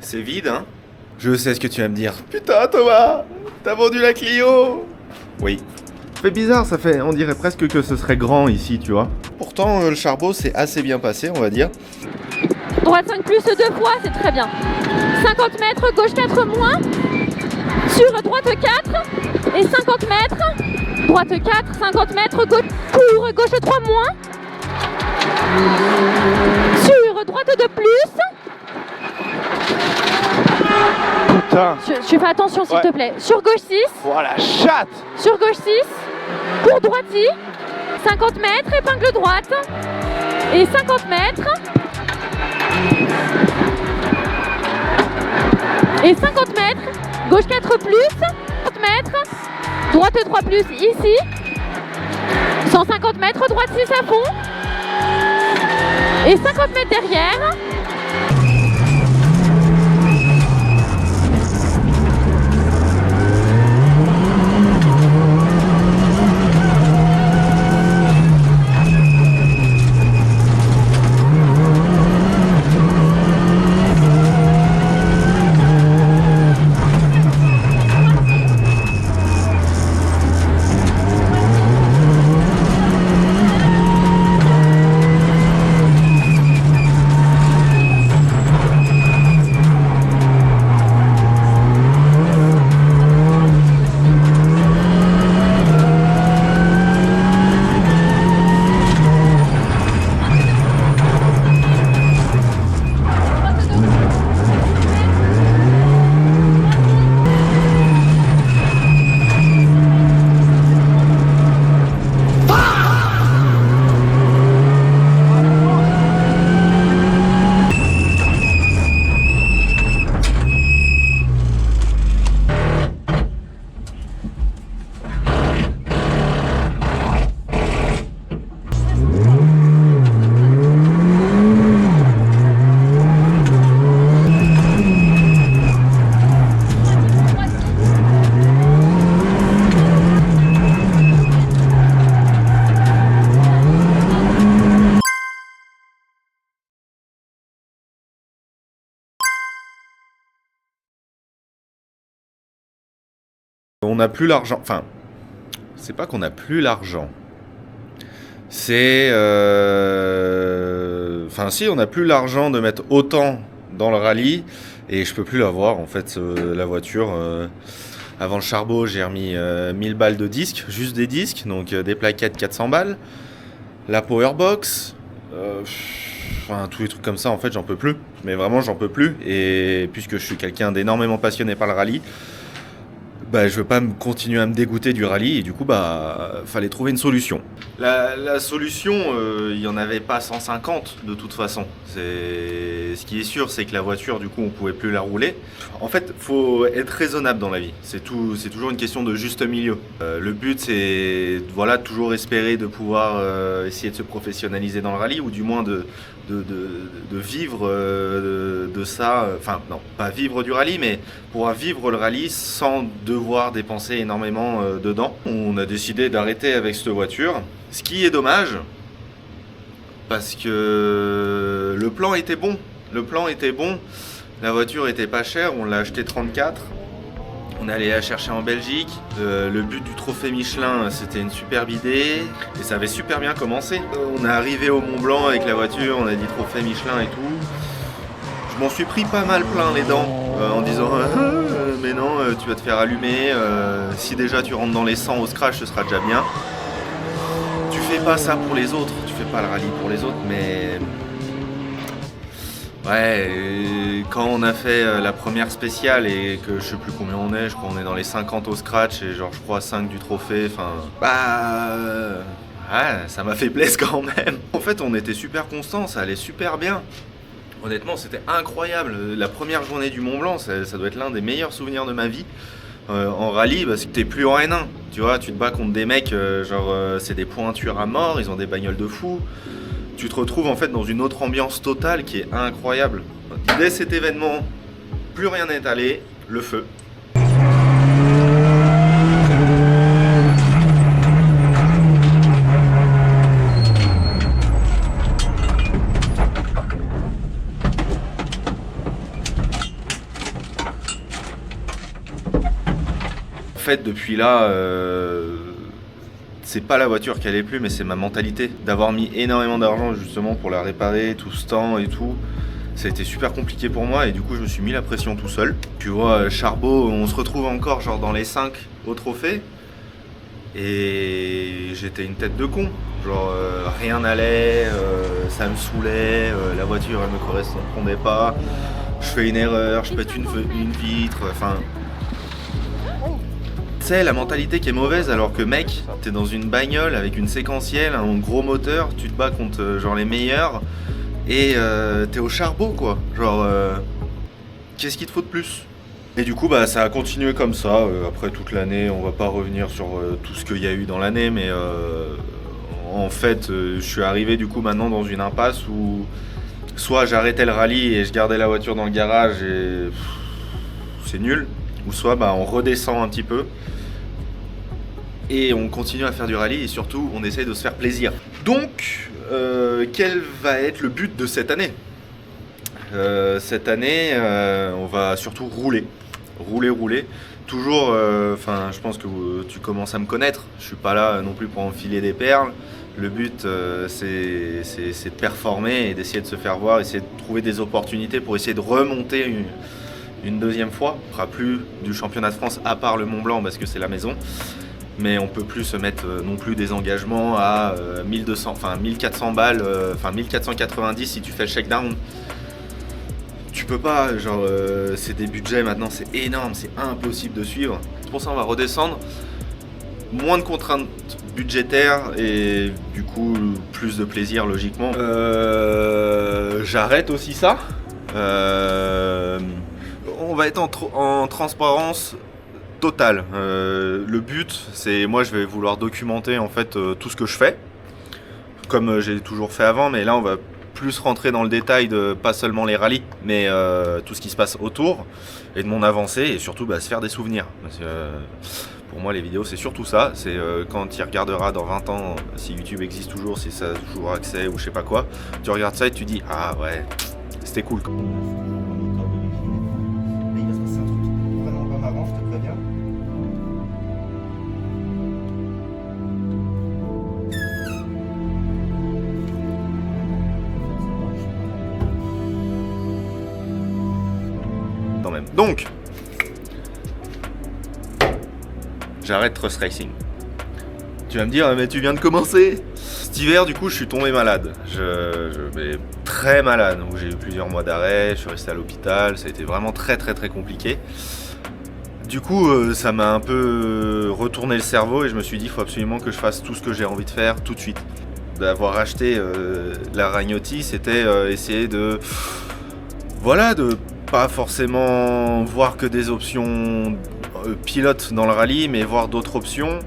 C'est vide, hein? Je sais ce que tu vas me dire. Putain, Thomas, t'as vendu la Clio? Oui. Ça fait bizarre, ça fait. On dirait presque que ce serait grand ici, tu vois. Pourtant, le charbot s'est assez bien passé, on va dire. Droite 5 plus 2 fois, c'est très bien. 50 mètres, gauche 4 moins. Sur droite 4 et 50 mètres. Droite 4, 50 mètres, pour gauche 3 moins. Sur droite 2 plus. Putain. Je fais attention s'il te plaît. Sur gauche 6. Oh la chatte. Sur gauche 6. Pour droiti. 50 mètres, épingle droite. Et 50 mètres. Et 50 mètres. Gauche 4 plus. 50 mètres. Droite 3 plus ici. 150 mètres, droite 6 à fond. Et 50 mètres derrière. On n'a plus l'argent. Enfin, c'est pas qu'on n'a plus l'argent. C'est... Enfin, si, on n'a plus l'argent de mettre autant dans le rallye. Et je peux plus l'avoir, en fait, la voiture. Avant le charbot, j'ai remis 1000 balles de disques, juste des disques. Donc des plaquettes 400 balles. La powerbox. Enfin, tous les trucs comme ça, en fait, j'en peux plus. Mais vraiment, j'en peux plus. Et puisque je suis quelqu'un d'énormément passionné par le rallye, bah, je veux pas continuer à me dégoûter du rallye et du coup fallait trouver une solution. La solution, il y en avait pas 150 de toute façon. Ce qui est sûr, c'est que la voiture, du coup, on pouvait plus la rouler. En fait, faut être raisonnable dans la vie. C'est toujours une question de juste milieu. Le but, c'est voilà, toujours espérer de pouvoir essayer de se professionnaliser dans le rallye ou du moins de vivre de ça. Enfin, non, pas vivre du rallye, mais pouvoir vivre le rallye sans devoir dépenser énormément dedans. On a décidé d'arrêter avec cette voiture, ce qui est dommage parce que le plan était bon. La voiture était pas chère, on l'a acheté 34. On est allé la chercher en Belgique. Le but du trophée Michelin, c'était une superbe idée et ça avait super bien commencé. On est arrivé au Mont Blanc avec la voiture, on a dit trophée Michelin et tout. Je m'en suis pris pas mal plein les dents en disant mais non, tu vas te faire allumer. Si déjà tu rentres dans les 100 au scratch, ce sera déjà bien. Tu fais pas ça pour les autres, tu fais pas le rallye pour les autres, mais ouais, quand on a fait la première spéciale et que je sais plus combien on est, je crois qu'on est dans les 50 au scratch et genre je crois 5 du trophée, enfin ouais, ça m'a fait plaisir quand même. En fait, on était super constants, ça allait super bien. Honnêtement, c'était incroyable. La première journée du Mont Blanc, ça doit être l'un des meilleurs souvenirs de ma vie. En rallye, parce que t'es plus en N1, tu vois, tu te bats contre des mecs, c'est des pointures à mort, ils ont des bagnoles de fou. Tu te retrouves en fait dans une autre ambiance totale qui est incroyable. Dès cet événement, plus rien n'est allé, le feu. depuis là, c'est pas la voiture qui allait plus, mais c'est ma mentalité. D'avoir mis énormément d'argent justement pour la réparer, tout ce temps et tout. Ça a été super compliqué pour moi et du coup je me suis mis la pression tout seul. Tu vois, Charbot, on se retrouve encore genre dans les 5 au trophée. Et j'étais une tête de con. Genre rien n'allait, ça me saoulait, la voiture elle me correspondait pas. Je fais une erreur, je pète une vitre, enfin... Tu sais, la mentalité qui est mauvaise alors que mec, t'es dans une bagnole avec une séquentielle, un gros moteur, tu te bats contre genre les meilleurs. Et t'es au charbon quoi, genre qu'est-ce qu'il te faut de plus? Et du coup bah ça a continué comme ça, après toute l'année, on va pas revenir sur tout ce qu'il y a eu dans l'année, mais en fait je suis arrivé du coup maintenant dans une impasse où soit j'arrêtais le rallye et je gardais la voiture dans le garage et c'est nul, ou soit bah on redescend un petit peu et on continue à faire du rallye et surtout on essaye de se faire plaisir. Donc quel va être le but de cette année? Cette année, on va surtout rouler. Toujours, je pense que tu commences à me connaître. Je suis pas là non plus pour enfiler des perles. Le but, c'est de performer et d'essayer de se faire voir, essayer de trouver des opportunités pour essayer de remonter une deuxième fois. On fera plus du championnat de France à part le Mont Blanc parce que c'est la maison. Mais on peut plus se mettre non plus des engagements à 1200, 1400 balles, 1490 si tu fais le shakedown. Tu peux pas, genre c'est des budgets maintenant, c'est énorme, c'est impossible de suivre. Pour ça on va redescendre, moins de contraintes budgétaires et du coup plus de plaisir logiquement. J'arrête aussi ça. On va être en transparence total. Le but, c'est moi je vais vouloir documenter en fait tout ce que je fais, comme j'ai toujours fait avant, mais là on va plus rentrer dans le détail de pas seulement les rallyes, mais tout ce qui se passe autour et de mon avancée et surtout se faire des souvenirs. Parce que, pour moi les vidéos c'est surtout ça, c'est quand tu regarderas dans 20 ans, si YouTube existe toujours, si ça a toujours accès ou je sais pas quoi, tu regardes ça et tu dis ah ouais, c'était cool. Donc, j'arrête Trust Racing. Tu vas me dire, mais tu viens de commencer. Cet hiver, du coup, je suis tombé malade. Je vais très malade, où j'ai eu plusieurs mois d'arrêt, je suis resté à l'hôpital, ça a été vraiment très compliqué. Du coup, ça m'a un peu retourné le cerveau et je me suis dit, il faut absolument que je fasse tout ce que j'ai envie de faire tout de suite. D'avoir acheté la Ragnotti, c'était essayer de... Voilà, de pas forcément voir que des options pilotes dans le rallye, mais voir d'autres options.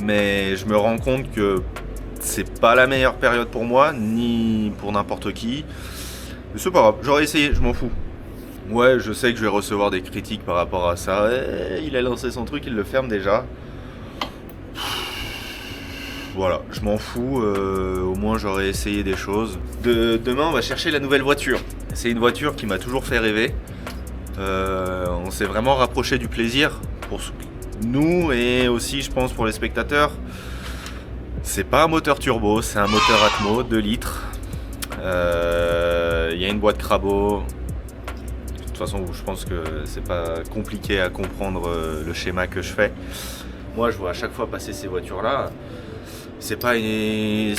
Mais je me rends compte que c'est pas la meilleure période pour moi, ni pour n'importe qui. Mais c'est pas grave, j'aurais essayé, je m'en fous. Ouais, je sais que je vais recevoir des critiques par rapport à ça. Il a lancé son truc, il le ferme déjà. Voilà, je m'en fous, au moins j'aurais essayé des choses. Demain, on va chercher la nouvelle voiture. C'est une voiture qui m'a toujours fait rêver. On s'est vraiment rapproché du plaisir pour nous et aussi, je pense, pour les spectateurs. C'est pas un moteur turbo, c'est un moteur Atmo, 2 litres. Il y a une boîte Crabo. De toute façon, je pense que c'est pas compliqué à comprendre le schéma que je fais. Moi, je vois à chaque fois passer ces voitures-là. C'est pas une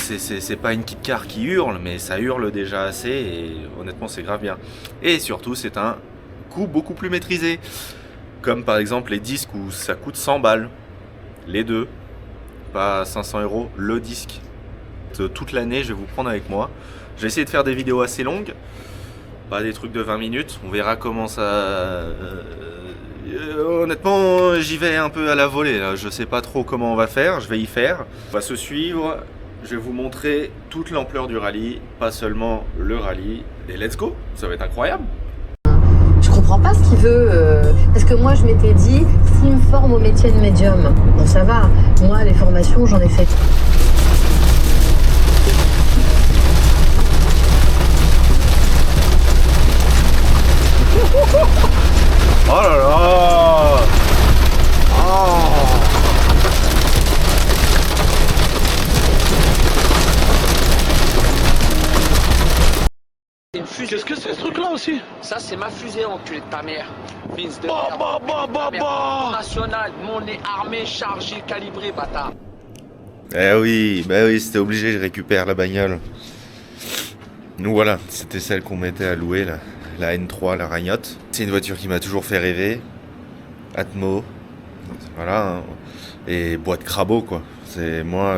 kit car qui hurle, mais ça hurle déjà assez et honnêtement c'est grave bien. Et surtout c'est un coût beaucoup plus maîtrisé. Comme par exemple les disques où ça coûte 100 balles. Les deux. Pas 500 €, le disque. Toute l'année je vais vous prendre avec moi. Je vais essayer de faire des vidéos assez longues. Pas des trucs de 20 minutes. On verra comment ça... honnêtement, j'y vais un peu à la volée là. Je sais pas trop comment on va faire, je vais y faire. On va se suivre, je vais vous montrer toute l'ampleur du rallye, pas seulement le rallye. Et let's go, ça va être incroyable. Je comprends pas ce qu'il veut, parce que moi je m'étais dit, s'il me forme au métier de médium, bon ça va, moi les formations j'en ai faites. Oh là là! ça aussi. Ça, c'est ma fusée, enculé de ta mère. Fils de national, mon nez armé, chargé, calibré, bâtard. Eh oui, bah oui, c'était obligé, je récupère la bagnole. Nous voilà, c'était celle qu'on mettait à louer, la N3, la Ragnotte. C'est une voiture qui m'a toujours fait rêver. Atmo, voilà, hein. Et boîte Crabo, quoi. C'est moi,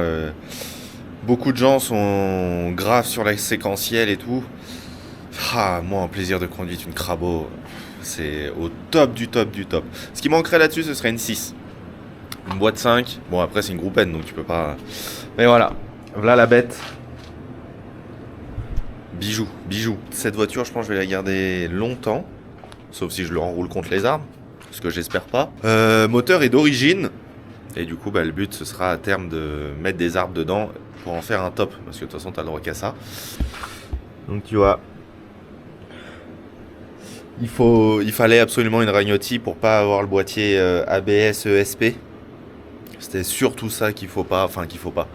beaucoup de gens sont graves sur la séquentielle et tout. Ah, moi, un plaisir de conduite, une Crabo, c'est au top du top du top. Ce qui manquerait là-dessus, ce serait une 6. Une boîte 5. Bon, après, c'est une groupe N, donc tu peux pas... Mais voilà, voilà la bête. Bijou, bijou. Cette voiture, je pense que je vais la garder longtemps. Sauf si je le renroule contre les arbres. Ce que j'espère pas. Moteur est d'origine. Et du coup, bah, le but, ce sera à terme de mettre des arbres dedans pour en faire un top. Parce que de toute façon, t'as le droit qu'à ça. Donc tu vois... Il fallait absolument une Ragnotti pour pas avoir le boîtier ABS ESP. C'était surtout ça qu'il faut pas. Enfin, qu'il faut pas.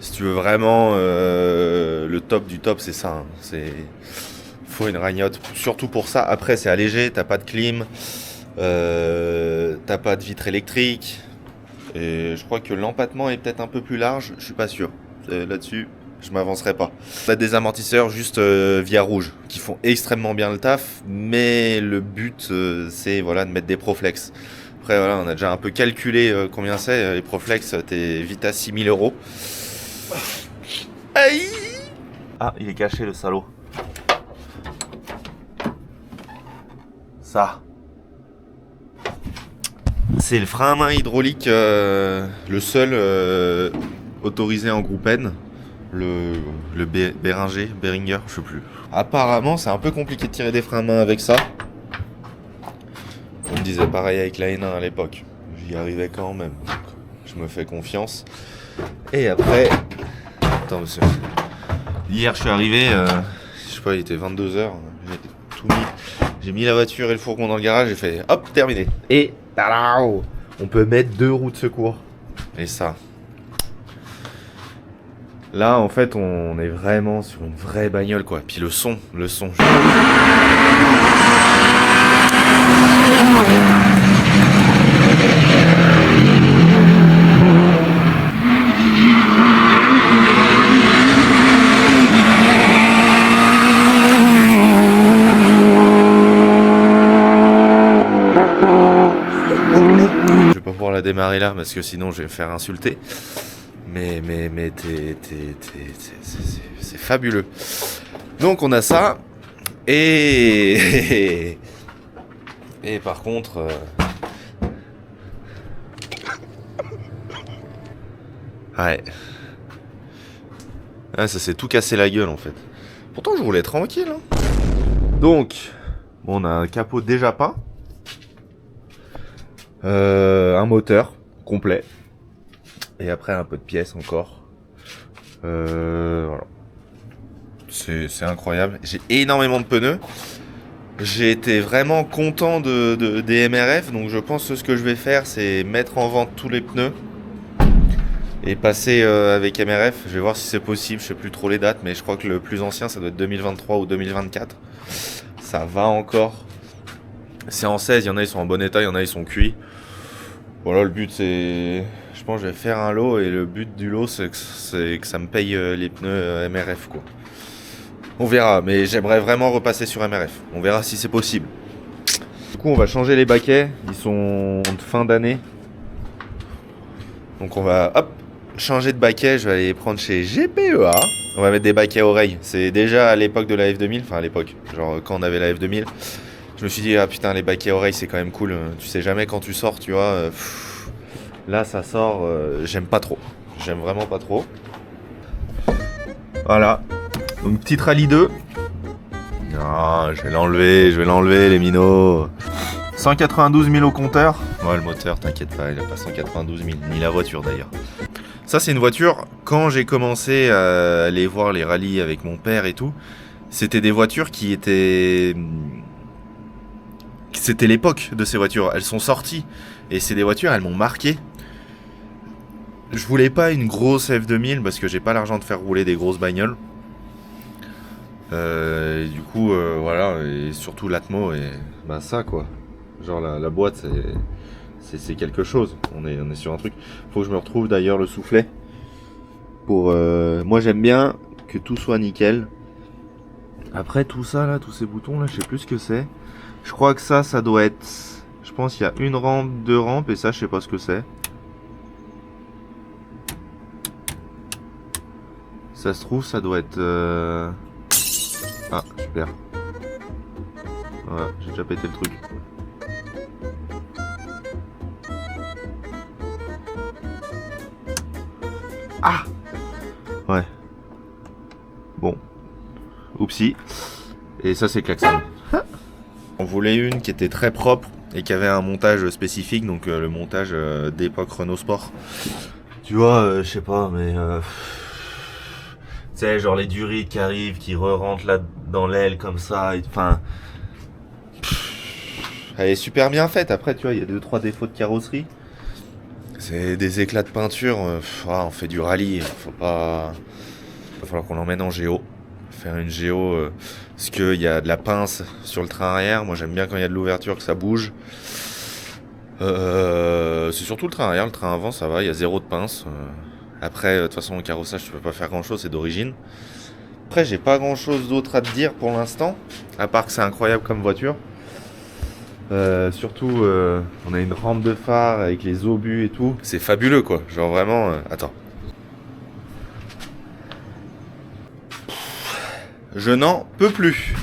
Si tu veux vraiment le top du top, c'est ça. Hein. Faut une Ragnotte. Surtout pour ça. Après, c'est allégé. T'as pas de clim. T'as pas de vitre électrique. Et je crois que l'empattement est peut-être un peu plus large. Je suis pas sûr. Là-dessus, je m'avancerai pas. On a des amortisseurs juste via rouge qui font extrêmement bien le taf. Mais le but, c'est voilà, de mettre des Proflex. Après, voilà, on a déjà un peu calculé combien c'est. Les Proflex, t'es vite à 6 000 €. Aïe! Ah, il est caché le salaud. Ça. C'est le frein à main hydraulique, le seul autorisé en groupe N. Le Behringer, je sais plus. Apparemment, c'est un peu compliqué de tirer des freins à main avec ça. On me disait pareil avec la N1 à l'époque. J'y arrivais quand même. Donc, je me fais confiance. Et après... Attends, monsieur. Hier, je suis arrivé, je sais pas, il était 22h. J'ai tout mis. J'ai mis la voiture et le fourgon dans le garage. J'ai fait, hop, terminé. Et, tadao, on peut mettre 2 roues de secours. Et ça... Là, en fait, on est vraiment sur une vraie bagnole, quoi. Puis le son. Je vais pas pouvoir la démarrer là, parce que sinon, je vais me faire insulter. Mais c'est fabuleux. Donc on a ça. Et par contre... Ouais. Ah, ça s'est tout cassé la gueule en fait. Pourtant je roulais tranquille. Hein. Donc, bon, on a un capot déjà peint. Un moteur complet. Et après un peu de pièces encore. Voilà. C'est incroyable. J'ai énormément de pneus. J'ai été vraiment content des MRF. Donc je pense que ce que je vais faire, c'est mettre en vente tous les pneus. Et passer avec MRF. Je vais voir si c'est possible. Je sais plus trop les dates. Mais je crois que le plus ancien, ça doit être 2023 ou 2024. Ça va encore. C'est en 16. Il y en a, ils sont en bon état. Il y en a, ils sont cuits. Voilà, le but, c'est... Je pense que je vais faire un lot et le but du lot c'est que ça me paye les pneus MRF quoi. On verra, mais j'aimerais vraiment repasser sur MRF. On verra si c'est possible. Du coup on va changer les baquets, ils sont de fin d'année. Donc on va hop changer de baquet, je vais aller les prendre chez GPEA. On va mettre des baquets oreilles. C'est déjà à l'époque de la F2000, enfin à l'époque, genre quand on avait la F2000. Je me suis dit ah putain les baquets oreilles c'est quand même cool. Tu sais jamais quand tu sors, tu vois. Là ça sort, j'aime pas trop. J'aime vraiment pas trop. Voilà. Donc petite rallye 2. Non, je vais l'enlever les minots. 192 000 au compteur. Ouais le moteur t'inquiète pas, il a pas 192 000, ni la voiture d'ailleurs. Ça c'est une voiture, quand j'ai commencé à aller voir les rallyes avec mon père et tout, c'était des voitures qui étaient... C'était l'époque de ces voitures, elles sont sorties. Et c'est des voitures, elles m'ont marqué. Je voulais pas une grosse F2000 parce que j'ai pas l'argent de faire rouler des grosses bagnoles. Et du coup, voilà, et surtout l'atmo, et bah ça quoi. Genre la boîte, c'est quelque chose. On est sur un truc. Faut que je me retrouve d'ailleurs le soufflet. Pour, moi j'aime bien que tout soit nickel. Après tout ça là, tous ces boutons là, je sais plus ce que c'est. Je crois que ça doit être... Je pense qu'il y a une rampe, 2 rampes, et ça je sais pas ce que c'est. Ça se trouve, ça doit être... Ah, super. Voilà, j'ai déjà pété le truc. Ah! Ouais. Bon. Oupsie. Et ça, c'est klaxon. On voulait une qui était très propre et qui avait un montage spécifique, donc le montage d'époque Renault Sport. Tu vois, je sais pas, mais... tu sais, genre les durites qui arrivent, qui re-rentrent là dans l'aile comme ça, enfin... Elle est super bien faite. Après, tu vois, il y a 2-3 défauts de carrosserie. C'est des éclats de peinture. On fait du rallye. Il va falloir qu'on l'emmène en géo. Faire une géo. Parce qu'il y a de la pince sur le train arrière. Moi, j'aime bien quand il y a de l'ouverture, que ça bouge. C'est surtout le train arrière. Le train avant, ça va. Il y a 0 de pince. Après, de toute façon, au carrossage, tu peux pas faire grand-chose. C'est d'origine. Après, j'ai pas grand-chose d'autre à te dire pour l'instant. À part que c'est incroyable comme voiture. Surtout, on a une rampe de phare avec les obus et tout. C'est fabuleux, quoi. Genre vraiment... Attends. Je n'en peux plus.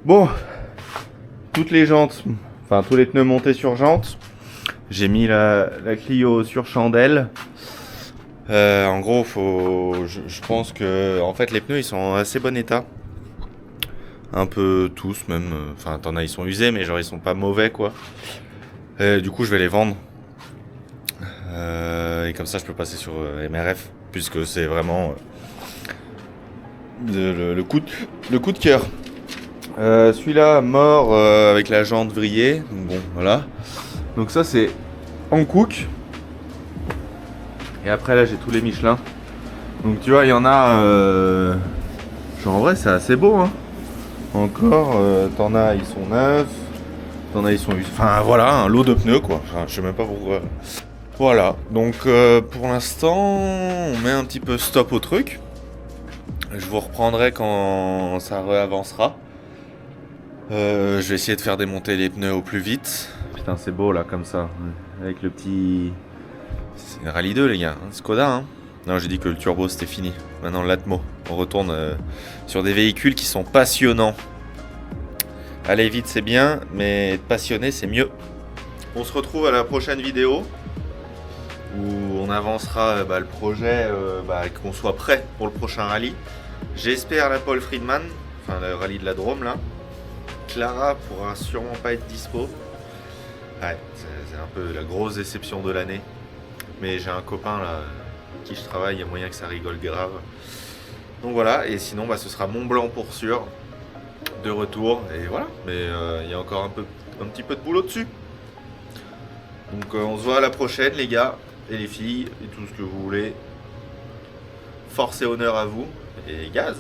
Bon. Toutes les jantes, enfin tous les pneus montés sur jantes. J'ai mis la Clio sur chandelle. En gros, je pense que... En fait, les pneus, ils sont en assez bon état. Un peu tous même, enfin t'en as, ils sont usés mais genre ils sont pas mauvais quoi. Du coup je vais les vendre. Et comme ça je peux passer sur MRF puisque c'est vraiment le coup de cœur. Celui-là mort avec la jante vrillée. Donc bon voilà. Donc ça c'est Hankook. Et après là j'ai tous les Michelin. Donc tu vois il y en a... Genre en vrai c'est assez beau hein. Encore, t'en as, ils sont neufs, t'en as, ils sont... Enfin voilà, un lot de pneus quoi, enfin, je sais même pas pourquoi. Voilà, donc pour l'instant, on met un petit peu stop au truc. Je vous reprendrai quand ça réavancera. Je vais essayer de faire démonter les pneus au plus vite. Putain c'est beau là, comme ça, avec le petit... C'est Rallye 2 les gars, hein, Skoda hein. Non, j'ai dit que le turbo c'était fini. Maintenant l'Atmo. On retourne sur des véhicules qui sont passionnants. Aller vite c'est bien, mais être passionné c'est mieux. On se retrouve à la prochaine vidéo où on avancera le projet, qu'on soit prêt pour le prochain rallye. J'espère la Paul Friedman, enfin le rallye de la Drôme là. Clara pourra sûrement pas être dispo. Ouais, c'est un peu la grosse déception de l'année. Mais j'ai un copain là. Qui je travaille, il y a moyen que ça rigole grave. Donc voilà, et sinon ce sera Mont Blanc pour sûr. De retour, et voilà. Mais il y a encore un petit peu de boulot dessus. Donc on se voit à la prochaine les gars et les filles, et tout ce que vous voulez. Force et honneur à vous, et gaz.